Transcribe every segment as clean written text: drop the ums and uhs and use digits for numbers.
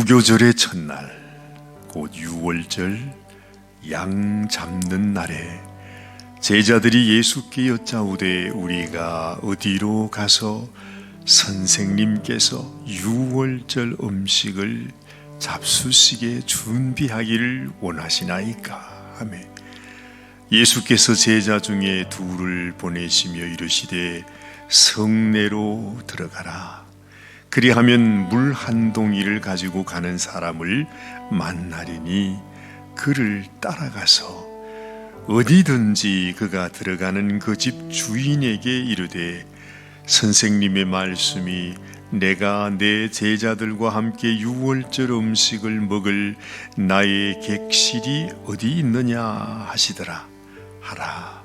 무교절의 첫날, 곧 유월절 양 잡는 날에 제자들이 예수께 여짜오되 우리가 어디로 가서 선생님께서 유월절 음식을 잡수시게 준비하기를 원하시나이까 하며 예수께서 제자 중에 둘을 보내시며 이르시되 성내로 들어가라. 그리하면 물 한 동이를 가지고 가는 사람을 만나리니 그를 따라가서 어디든지 그가 들어가는 그 집 주인에게 이르되 선생님의 말씀이 내가 내 제자들과 함께 유월절 음식을 먹을 나의 객실이 어디 있느냐 하시더라 하라.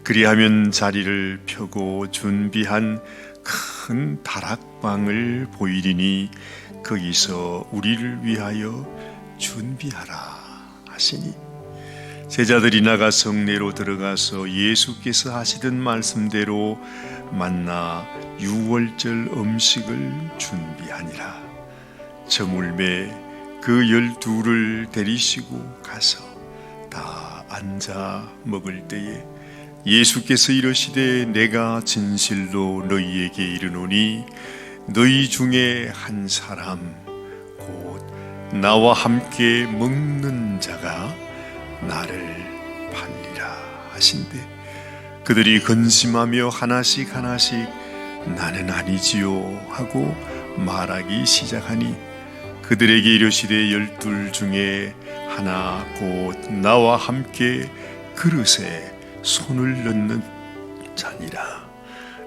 그리하면 자리를 펴고 준비한 큰 다락방을 보이리니 거기서 우리를 위하여 준비하라 하시니 제자들이 나가 성내로 들어가서 예수께서 하시던 말씀대로 만나 유월절 음식을 준비하니라. 저물매 그 12를 데리시고 가서 다 앉아 먹을 때에 예수께서 이르시되 내가 진실로 너희에게 이르노니 너희 중에 한 사람 곧 나와 함께 먹는 자가 나를 팔리라 하신대 그들이 근심하며 하나씩 나는 아니지요 하고 말하기 시작하니 그들에게 이르시되 12 중에 하나 곧 나와 함께 그릇에 손을 넣는 자니라.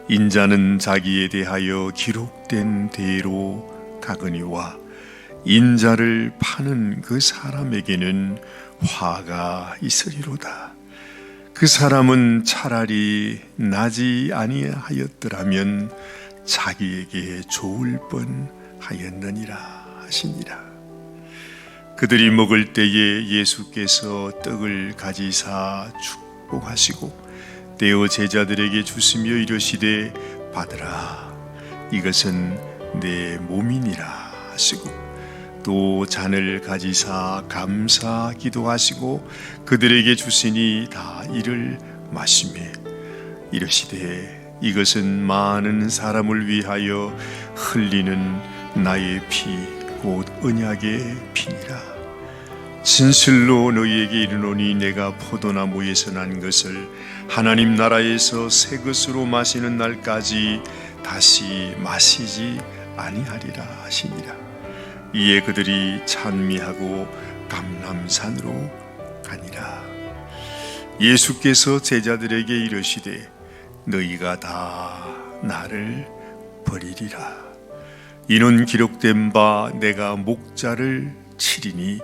인자는 자기에 대하여 기록된 대로 가거니와 인자를 파는 그 사람에게는 화가 있으리로다. 그 사람은 차라리 나지 아니하였더라면 자기에게 좋을 뻔하였느니라 하시니라. 그들이 먹을 때에 예수께서 떡을 가지사 축복하시고 떼어 제자들에게 주시며 이르시되 받으라 이것은 내 몸이니라 하시고 또 잔을 가지사 감사 기도하시고 그들에게 주시니 다 이를 마시며 이르시되 이것은 많은 사람을 위하여 흘리는 나의 피 곧 언약의 피니라. 진실로 너희에게 이르노니 내가 포도나무에서 난 것을 하나님 나라에서 새 것으로 마시는 날까지 다시 마시지 아니하리라 하시니라. 이에 그들이 찬미하고 감람산으로 가니라. 예수께서 제자들에게 이르시되 너희가 다 나를 버리리라. 이는 기록된 바 내가 목자를 치리니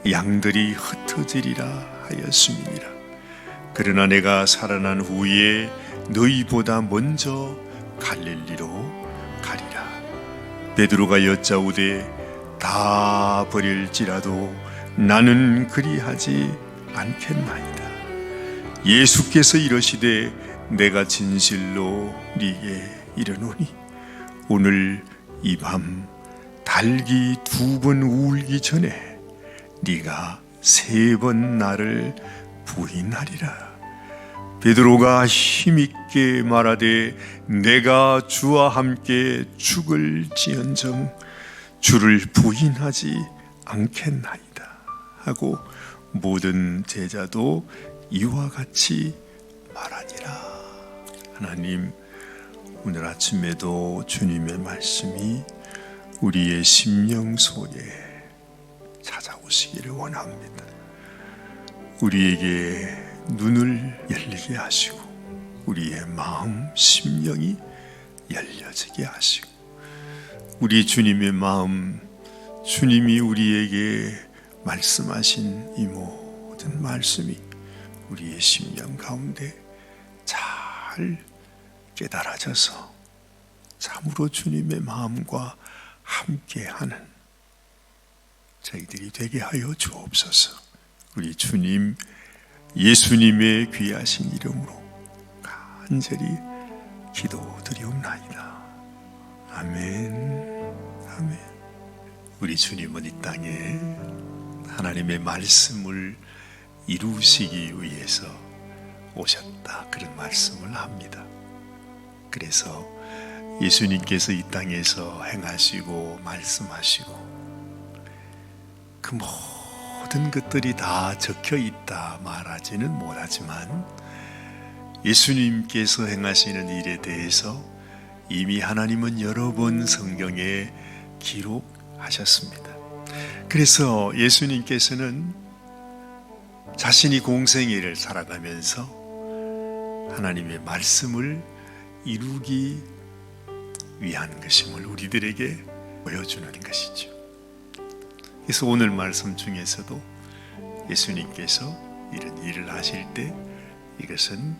양들이 흩어지리라 하였음이니라. 그러나 내가 살아난 후에 너희보다 먼저 갈릴리로 가리라. 베드로가 여짜오되 다 버릴지라도 나는 그리하지 않겠나이다. 예수께서 이르시되 내가 진실로 네게 이르노니 오늘 이 밤 닭이 2번 울기 전에 네가 3번 나를 부인하리라. 베드로가 힘있게 말하되 내가 주와 함께 죽을지언정 주를 부인하지 않겠나이다 하고 모든 제자도 이와 같이 말하니라. 하나님, 오늘 아침에도 주님의 말씀이 우리의 심령 속에 찾아오시기를 원합니다. 우리에게 눈을 열리게 하시고 우리의 마음, 심령이 열려지게 하시고 우리 주님의 마음, 주님이 우리에게 말씀하신 이 모든 말씀이 우리의 심령 가운데 잘 깨달아져서 참으로 주님의 마음과 함께하는 저희들이 되게 하여 주옵소서. 우리 주님 예수님의 귀하신 이름으로 간절히 기도드리옵나이다. 아멘. 아멘. 우리 주님은 이 땅에 하나님의 말씀을 이루시기 위해서 오셨다, 그런 말씀을 합니다. 그래서 예수님께서 이 땅에서 행하시고 말씀하시고 그 모든 것들이 다 적혀 있다 말하지는 못하지만 예수님께서 행하시는 일에 대해서 이미 하나님은 여러 번 성경에 기록하셨습니다. 그래서 예수님께서는 자신이 공생애를 살아가면서 하나님의 말씀을 이루기 위한 것임을 우리들에게 보여주는 것이죠. 그래서 오늘 말씀 중에서도 예수님께서 이런 일을 하실 때 이것은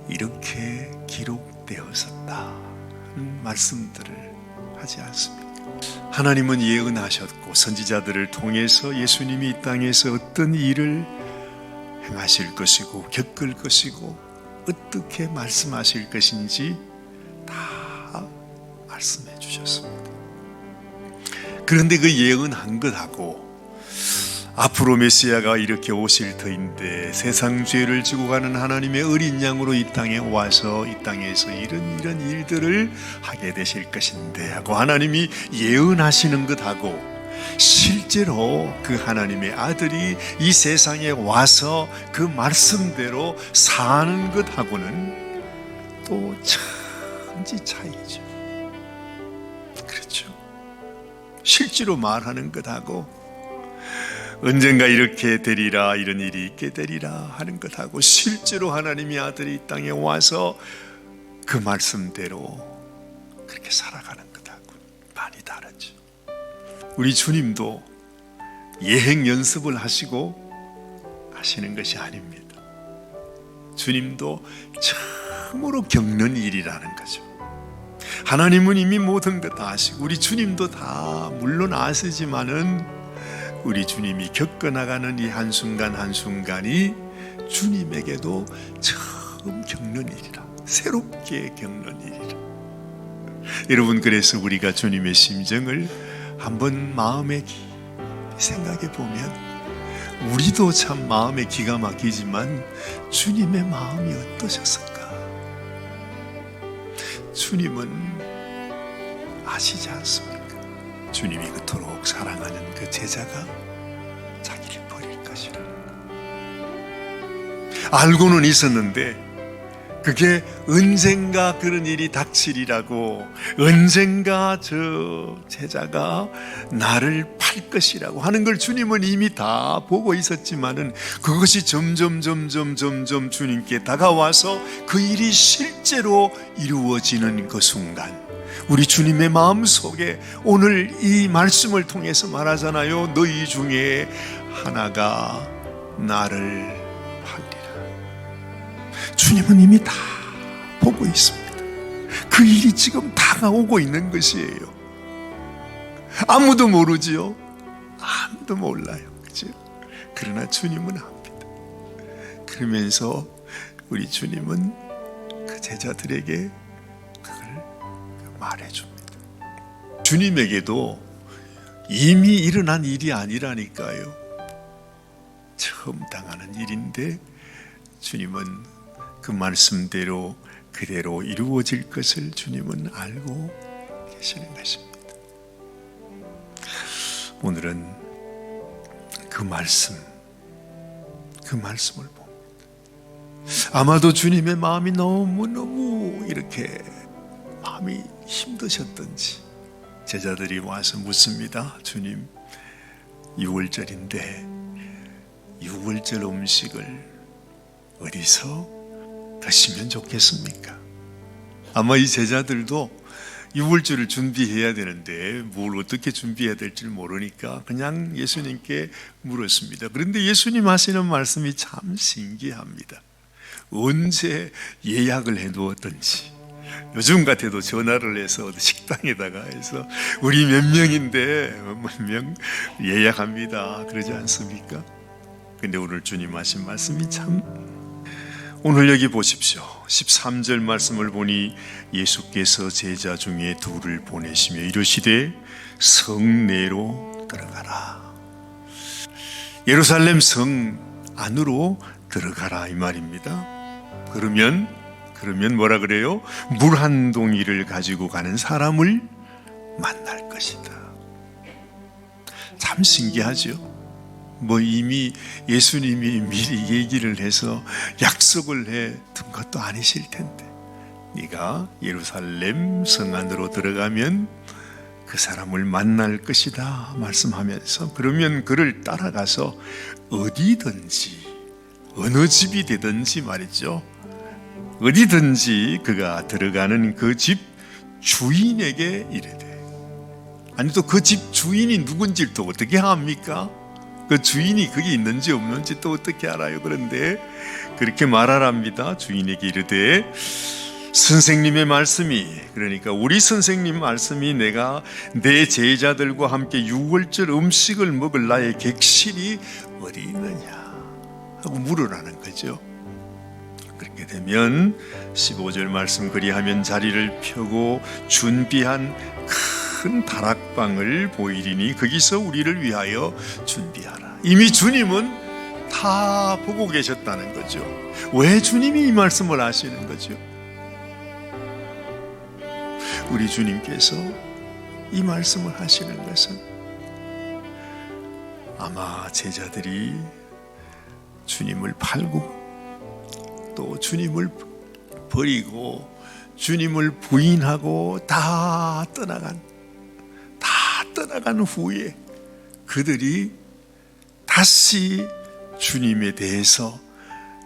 이렇게 기록되었었다는 말씀들을 하지 않습니까? 하나님은 예언하셨고 선지자들을 통해서 예수님이 이 땅에서 어떤 일을 행하실 것이고 겪을 것이고 어떻게 말씀하실 것인지 다 말씀해 주셨습니다. 그런데 그 예언한 것하고 앞으로 메시아가 이렇게 오실 터인데 세상 죄를 지고 가는 하나님의 어린 양으로 이 땅에 와서 이 땅에서 이런 일들을 하게 되실 것인데 하고 하나님이 예언하시는 것하고 실제로 그 하나님의 아들이 이 세상에 와서 그 말씀대로 사는 것하고는 또 천지 차이죠. 그렇죠. 실제로 말하는 것하고 언젠가 이렇게 되리라, 이런 일이 있게 되리라 하는 것하고 실제로 하나님의 아들이 이 땅에 와서 그 말씀대로 그렇게 살아가는 것하고 많이 다르죠. 우리 주님도 예행 연습을 하시고 하시는 것이 아닙니다. 주님도 처음으로 겪는 일이라는 거죠. 하나님은 이미 모든 것 다 아시고 우리 주님도 다 물론 아시지만은 우리 주님이 겪어나가는 이 한순간 한순간이 주님에게도 처음 겪는 일이라, 새롭게 겪는 일이라. 여러분, 그래서 우리가 주님의 심정을 한번 마음에 생각해 보면 우리도 참 마음에 기가 막히지만 주님의 마음이 어떠셨을까? 주님은 아시지 않습니까? 주님이 그토록 사랑하는 그 제자가 자기를 버릴 것이라는 것. 알고는 있었는데 그게 언젠가 그런 일이 닥치리라고, 언젠가 저 제자가 나를 팔 것이라고 하는 걸 주님은 이미 다 보고 있었지만은 그것이 점점 주님께 다가와서 그 일이 실제로 이루어지는 그 순간 우리 주님의 마음속에 오늘 이 말씀을 통해서 말하잖아요. 너희 중에 하나가 나를 팔리라. 주님은 이미 다 보고 있습니다. 그 일이 지금 다가오고 있는 것이에요. 아무도 모르지요. 아무도 몰라요. 그죠? 그러나 주님은 압니다. 그러면서 우리 주님은 그 제자들에게 말해줍니다. 주님에게도 이미 일어난 일이 아니라니까요. 처음 당하는 일인데 주님은 그 말씀대로 그대로 이루어질 것을 주님은 알고 계시는 것입니다. 오늘은 그 말씀을 봅니다. 아마도 주님의 마음이 너무너무 이렇게 마음이 힘드셨던지 제자들이 와서 묻습니다. 주님, 6월절인데 6월절 음식을 어디서 드시면 좋겠습니까? 아마 이 제자들도 6월절을 준비해야 되는데 뭘 어떻게 준비해야 될지 모르니까 그냥 예수님께 물었습니다. 그런데 예수님 하시는 말씀이 참 신기합니다. 언제 예약을 해두었던지, 요즘 같아도 전화를 해서 식당에다가 해서 우리 몇 명인데 몇 명 예약합니다 그러지 않습니까? 근데 오늘 주님 하신 말씀이 참 오늘 여기 보십시오. 13절 말씀을 보니 예수께서 제자 중에 둘을 보내시며 이르시되 성내로 들어가라. 예루살렘 성 안으로 들어가라 이 말입니다. 그러면 뭐라 그래요? 물 한 동이를 가지고 가는 사람을 만날 것이다. 참 신기하죠. 이미 예수님이 미리 얘기를 해서 약속을 해둔 것도 아니실 텐데, 네가 예루살렘 성 안으로 들어가면 그 사람을 만날 것이다 말씀하면서, 그러면 그를 따라가서 어디든지 어느 집이 되든지 말이죠, 어디든지 그가 들어가는 그 집 주인에게 이르되, 아니 또 그 집 주인이 누군지 또 어떻게 합니까? 그 주인이 거기 있는지 없는지 또 어떻게 알아요? 그런데 그렇게 말하랍니다. 주인에게 이르되 선생님의 말씀이, 그러니까 우리 선생님 말씀이 내가 내 제자들과 함께 유월절 음식을 먹을 나의 객실이 어디 있느냐 하고 물으라는 거죠. 그렇게 되면 15절 말씀, 그리하면 자리를 펴고 준비한 큰 다락방을 보이리니 거기서 우리를 위하여 준비하라. 이미 주님은 다 보고 계셨다는 거죠. 왜 주님이 이 말씀을 하시는 거죠? 우리 주님께서 이 말씀을 하시는 것은 아마 제자들이 주님을 팔고 또 주님을 버리고 주님을 부인하고 다 떠나간 후에 그들이 다시 주님에 대해서,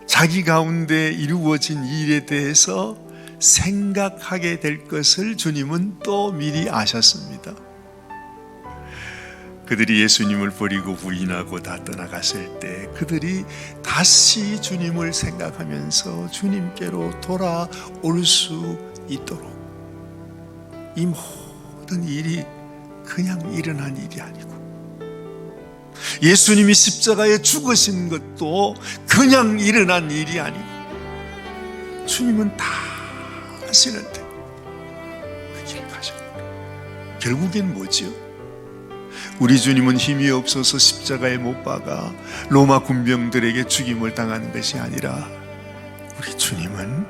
자기 가운데 이루어진 일에 대해서 생각하게 될 것을 주님은 또 미리 아셨습니다. 그들이 예수님을 버리고 부인하고 다 떠나갔을 때 그들이 다시 주님을 생각하면서 주님께로 돌아올 수 있도록, 이 모든 일이 그냥 일어난 일이 아니고, 예수님이 십자가에 죽으신 것도 그냥 일어난 일이 아니고, 주님은 다 하시는데 그 길을 가셨고, 결국엔 뭐지요? 우리 주님은 힘이 없어서 십자가에 못 박아 로마 군병들에게 죽임을 당하는 것이 아니라, 우리 주님은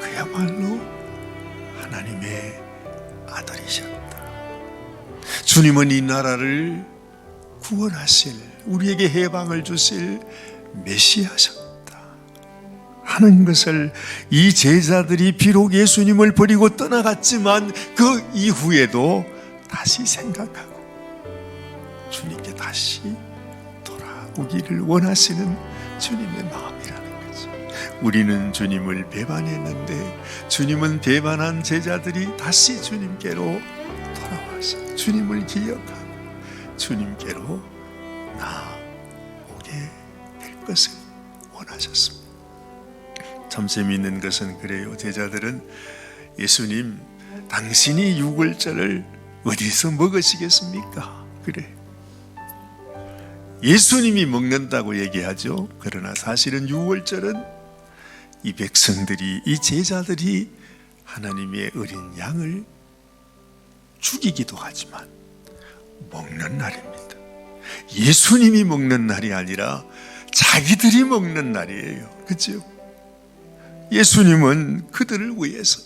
그야말로 하나님의 아들이셨다. 주님은 이 나라를 구원하실, 우리에게 해방을 주실 메시아셨다 하는 것을 이 제자들이 비록 예수님을 버리고 떠나갔지만 그 이후에도 다시 생각하고 주님께 다시 돌아오기를 원하시는 주님의 마음이라는 거죠. 우리는 주님을 배반했는데 주님은 배반한 제자들이 다시 주님께로 돌아와서 주님을 기억하고 주님께로 나오게 될 것을 원하셨습니다. 참 재미있는 것은 그래요. 제자들은 예수님, 당신이 유월절을 어디서 먹으시겠습니까? 그래, 예수님이 먹는다고 얘기하죠. 그러나 사실은 유월절은 이 백성들이, 이 제자들이 하나님의 어린 양을 죽이기도 하지만 먹는 날입니다. 예수님이 먹는 날이 아니라 자기들이 먹는 날이에요. 그렇죠? 예수님은 그들을 위해서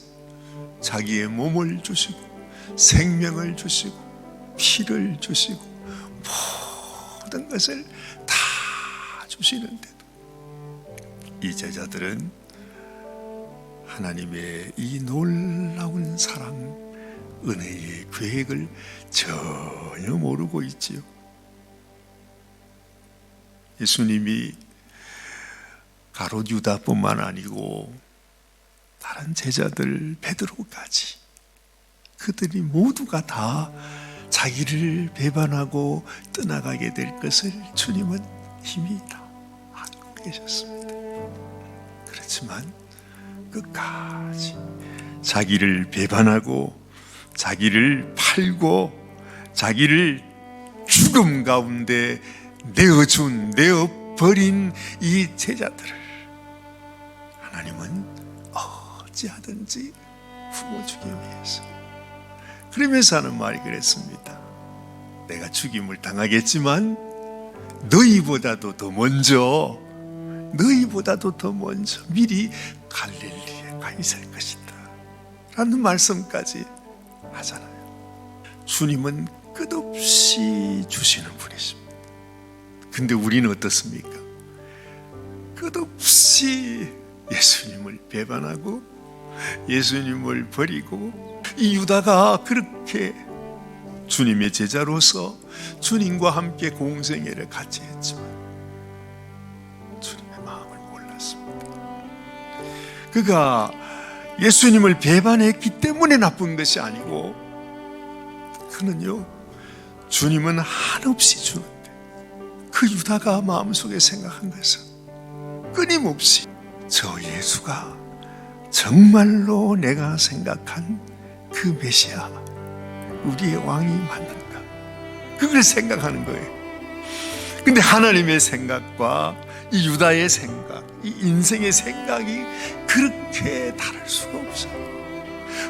자기의 몸을 주시고 생명을 주시고 피를 주시고 모든 것을 다 주시는데도 이 제자들은 하나님의 이 놀라운 사랑, 은혜의 계획을 전혀 모르고 있지요. 예수님이 가롯 유다뿐만 아니고 다른 제자들 베드로까지, 그들이 모두가 다 자기를 배반하고 떠나가게 될 것을 주님은 이미 다 알고 계셨습니다. 그렇지만 끝까지 자기를 배반하고 자기를 팔고 자기를 죽음 가운데 내어버린 이 제자들을 하나님은 어찌하든지 품어주기 위해서. 그러면서 하는 말이 그랬습니다. 내가 죽임을 당하겠지만 너희보다도 더 먼저 미리 갈릴리에 가 있을 것이다 라는 말씀까지 하잖아요. 주님은 끝없이 주시는 분이십니다. 근데 우리는 어떻습니까? 끝없이 예수님을 배반하고 예수님을 버리고, 이 유다가 그렇게 주님의 제자로서 주님과 함께 공생애를 같이 했지만 주님의 마음을 몰랐습니다. 그가 예수님을 배반했기 때문에 나쁜 것이 아니고, 그는요, 주님은 한없이 주는데 그 유다가 마음속에 생각한 것은 끊임없이 저 예수가 정말로 내가 생각한 그 메시아, 우리의 왕이 맞는가, 그걸 생각하는 거예요. 근데 하나님의 생각과 이 유다의 생각, 이 인생의 생각이 그렇게 다를 수가 없어요.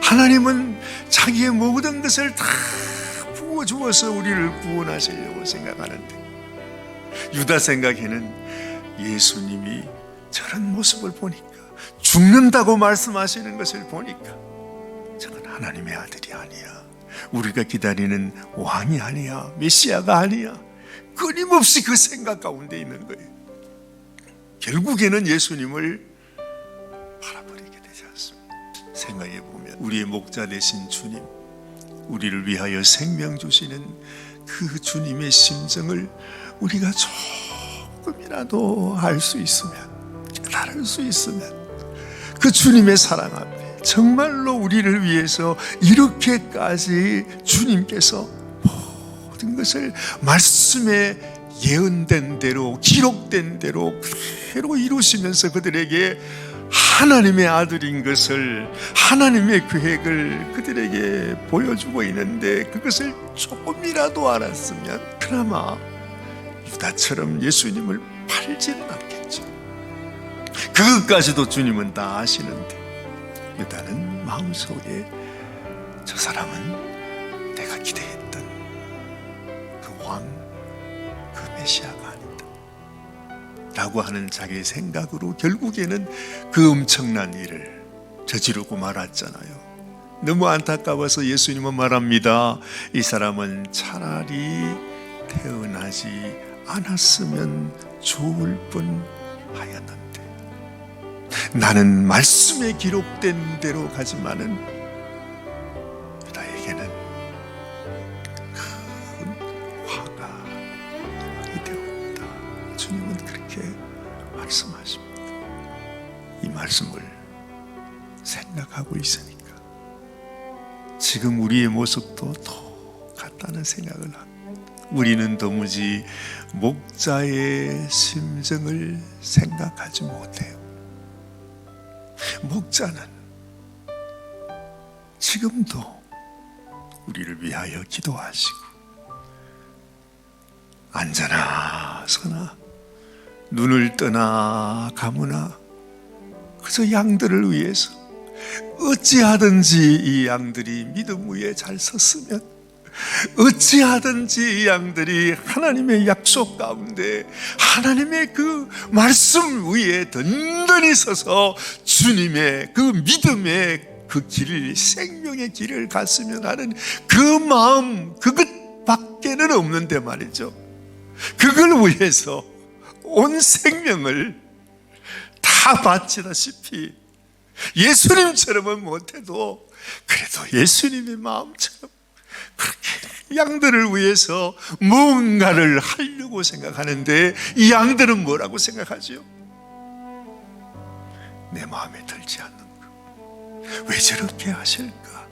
하나님은 자기의 모든 것을 다 부어주어서 우리를 구원하시려고 생각하는데, 유다 생각에는 예수님이 저런 모습을 보니까, 죽는다고 말씀하시는 것을 보니까 저건 하나님의 아들이 아니야, 우리가 기다리는 왕이 아니야, 메시아가 아니야, 끊임없이 그 생각 가운데 있는 거예요. 결국에는 예수님을 팔아버리게 되지 않습니다. 생각해 보면 우리의 목자 되신 주님, 우리를 위하여 생명 주시는 그 주님의 심정을 우리가 조금이라도 알 수 있으면, 깨달을 수 있으면, 그 주님의 사랑 앞에 정말로 우리를 위해서 이렇게까지 주님께서 모든 것을 말씀에 예언된 대로, 기록된 대로 그대로 이루시면서 그들에게 하나님의 아들인 것을, 하나님의 계획을 그들에게 보여주고 있는데, 그것을 조금이라도 알았으면 그나마 유다처럼 예수님을 팔지는 않겠죠. 그것까지도 주님은 다 아시는데, 유다는 마음속에 저 사람은 내가 기대했던 그 왕, 그 메시아가 아니다 라고 하는 자기의 생각으로 결국에는 그 엄청난 일을 저지르고 말았잖아요. 너무 안타까워서 예수님은 말합니다. 이 사람은 차라리 태어나지 않았으면 좋을 뻔 하였는데, 나는 말씀에 기록된 대로 가지만은 유다에게는 큰 화가 되었다. 주님은 그렇게 말씀하십니다. 이 말씀을 생각하고 있으니까 지금 우리의 모습도 똑같다는 생각을 합니다. 우리는 도무지 목자의 심정을 생각하지 못해요. 목자는 지금도 우리를 위하여 기도하시고, 앉아나 서나 눈을 떠나 감으나 그저 양들을 위해서 어찌하든지 이 양들이 믿음 위에 잘 섰으면, 어찌하든지 이 양들이 하나님의 약속 가운데 하나님의 그 말씀 위에 든든히 서서 주님의 그 믿음의 그 길, 생명의 길을 갔으면 하는 그 마음, 그것밖에는 없는데 말이죠. 그걸 위해서 온 생명을 다 바치다시피 예수님처럼은 못해도 그래도 예수님의 마음처럼 그렇게 양들을 위해서 무언가를 하려고 생각하는데, 이 양들은 뭐라고 생각하죠? 내 마음에 들지 않는 것, 왜 저렇게 하실까?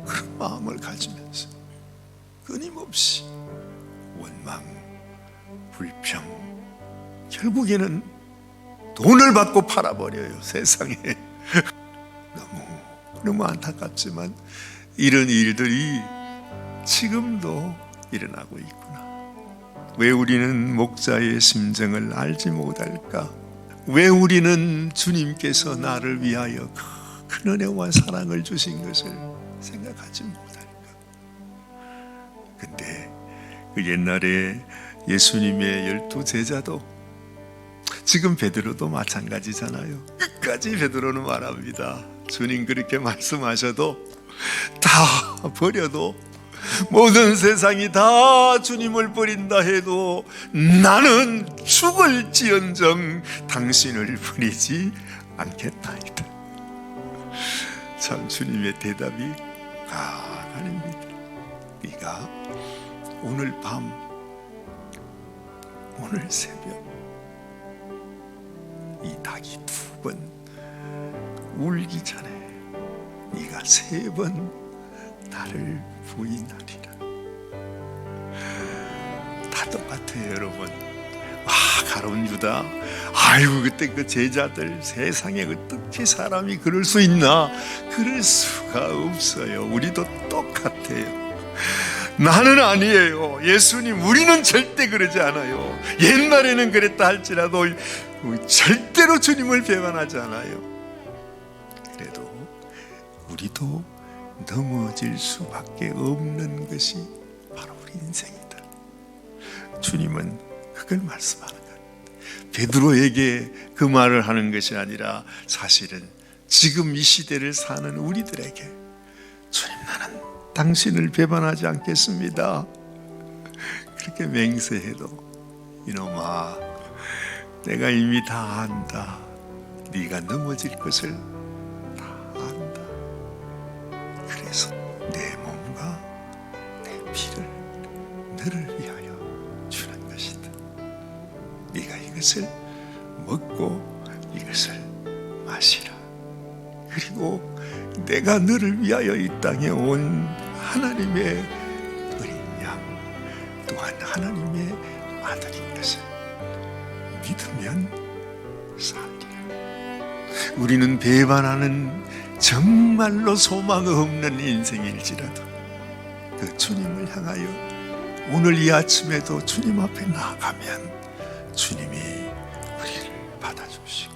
그런 마음을 가지면서 끊임없이 원망, 불평, 결국에는 돈을 받고 팔아버려요. 세상에. 너무 안타깝지만 이런 일들이 지금도 일어나고 있구나. 왜 우리는 목자의 심정을 알지 못할까? 왜 우리는 주님께서 나를 위하여 큰 은혜와 사랑을 주신 것을 생각하지 못할까? 근데 그 옛날에 예수님의 12 제자도, 지금 베드로도 마찬가지잖아요. 끝까지 베드로는 말합니다. 주님 그렇게 말씀하셔도, 다 버려도, 모든 세상이 다 주님을 버린다 해도 나는 죽을지언정 당신을 버리지 않겠나이다. 참 주님의 대답이 아닙니다. 네가 오늘 밤, 오늘 새벽 이 닭이 2번 울기 전에 네가 3번 나를 부인하리라. 다 똑같아요, 여러분. 가룟 유다, 아이고 그때 그 제자들, 세상에 어떻게 사람이 그럴 수 있나? 그럴 수가 없어요. 우리도 똑같아요. 나는 아니에요. 예수님, 우리는 절대 그러지 않아요. 옛날에는 그랬다 할지라도 절대로 주님을 배반하지 않아요. 그래도 우리도 넘어질 수밖에 없는 것이 바로 우리 인생이다. 주님은 그걸 말씀하는 거예요. 베드로에게 그 말을 하는 것이 아니라 사실은 지금 이 시대를 사는 우리들에게, 주님 나는 당신을 배반하지 않겠습니다. 그렇게 맹세해도, 이놈아 내가 이미 다 안다. 네가 넘어질 것을 다 안다. 그래서 내 몸과 내 피를 너를 위하여 주는 것이다. 네가 이것을 먹고 이것을 마시라. 그리고 내가 너를 위하여 이 땅에 온 하나님의 어린 양, 또한 하나님의 아들인 것을 믿으면 살리라. 우리는 배반하는 정말로 소망 없는 인생일지라도 그 주님을 향하여 오늘 이 아침에도 주님 앞에 나아가면 주님이 우리를 받아주시고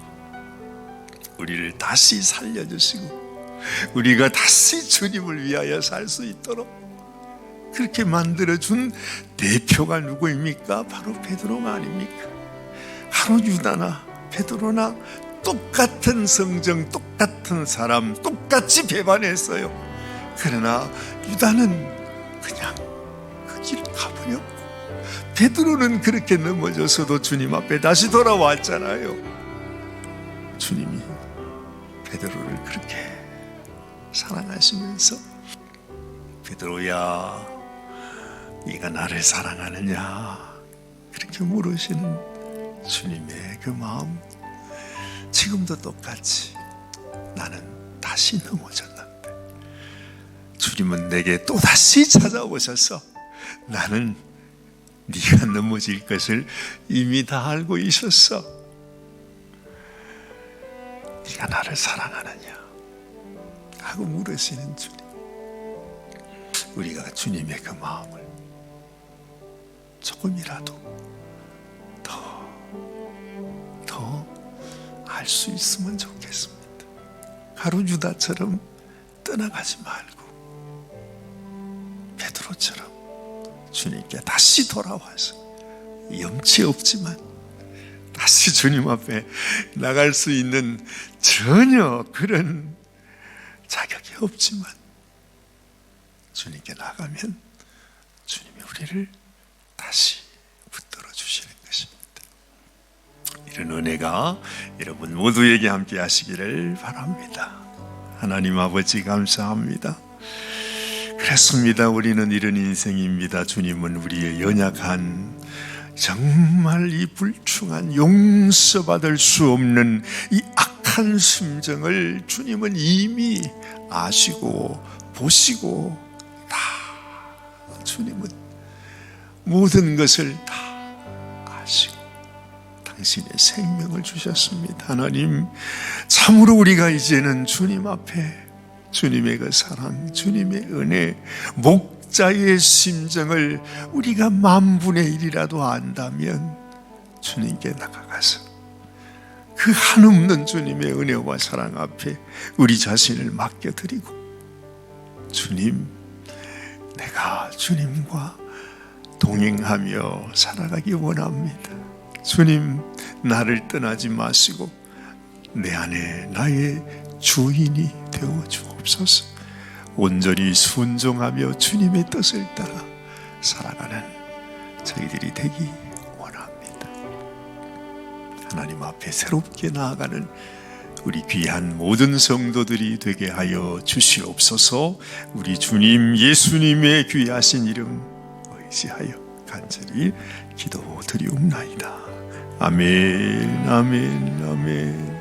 우리를 다시 살려주시고 우리가 다시 주님을 위하여 살 수 있도록 그렇게 만들어준 대표가 누구입니까? 바로 베드로가 아닙니까? 바로 유다나 베드로나 똑같은 성정, 똑같은 사람, 똑같이 배반했어요. 그러나 유다는 그냥 그 길을 가버렸고 베드로는 그렇게 넘어져서도 주님 앞에 다시 돌아왔잖아요. 주님이 베드로를 그렇게 사랑하시면서 베드로야, 네가 나를 사랑하느냐? 그렇게 물으시는 주님의 그 마음, 지금도 똑같이 나는 다시 넘어졌는데 주님은 내게 또다시 찾아오셔서 나는 네가 넘어질 것을 이미 다 알고 있었어. 네가 나를 사랑하느냐? 하고 물으시는 주님. 우리가 주님의 그 마음을 조금이라도 더 알 수 있으면 좋겠습니다. 가룟 유다처럼 떠나가지 말고 베드로처럼 주님께 다시 돌아와서 염치 없지만 다시 주님 앞에 나갈 수 있는 전혀 그런 자격이 없지만 주님께 나가면 주님이 우리를 다시 붙들어 주시는 것입니다. 이런 은혜가 여러분 모두에게 함께 하시기를 바랍니다. 하나님 아버지 감사합니다. 그렇습니다. 우리는 이런 인생입니다. 주님은 우리의 연약한, 정말 이 불충한, 용서받을 수 없는 이 악한 심정을 주님은 이미 아시고 보시고 다 주님은 모든 것을 다 아시고 당신의 생명을 주셨습니다. 하나님, 참으로 우리가 이제는 주님 앞에 주님의 그 사랑, 주님의 은혜, 목자의 심정을 우리가 10,000분의 1이라도 안다면 주님께 나가가서 그 그 한없는 주님의 은혜와 사랑 앞에 우리 자신을 맡겨드리고, 주님, 내가 주님과 동행하며 살아가기 원합니다. 주님, 나를 떠나지 마시고 내 안에 나의 주인이 되어 주옵소서. 온전히 순종하며 주님의 뜻을 따라 살아가는 저희들이 되기 원합니다. 하나님 앞에 새롭게 나아가는 우리 귀한 모든 성도들이 되게 하여 주시옵소서. 우리 주님 예수님의 귀하신 이름 의지하여 간절히 기도드리옵나이다. 아멘, 아멘, 아멘.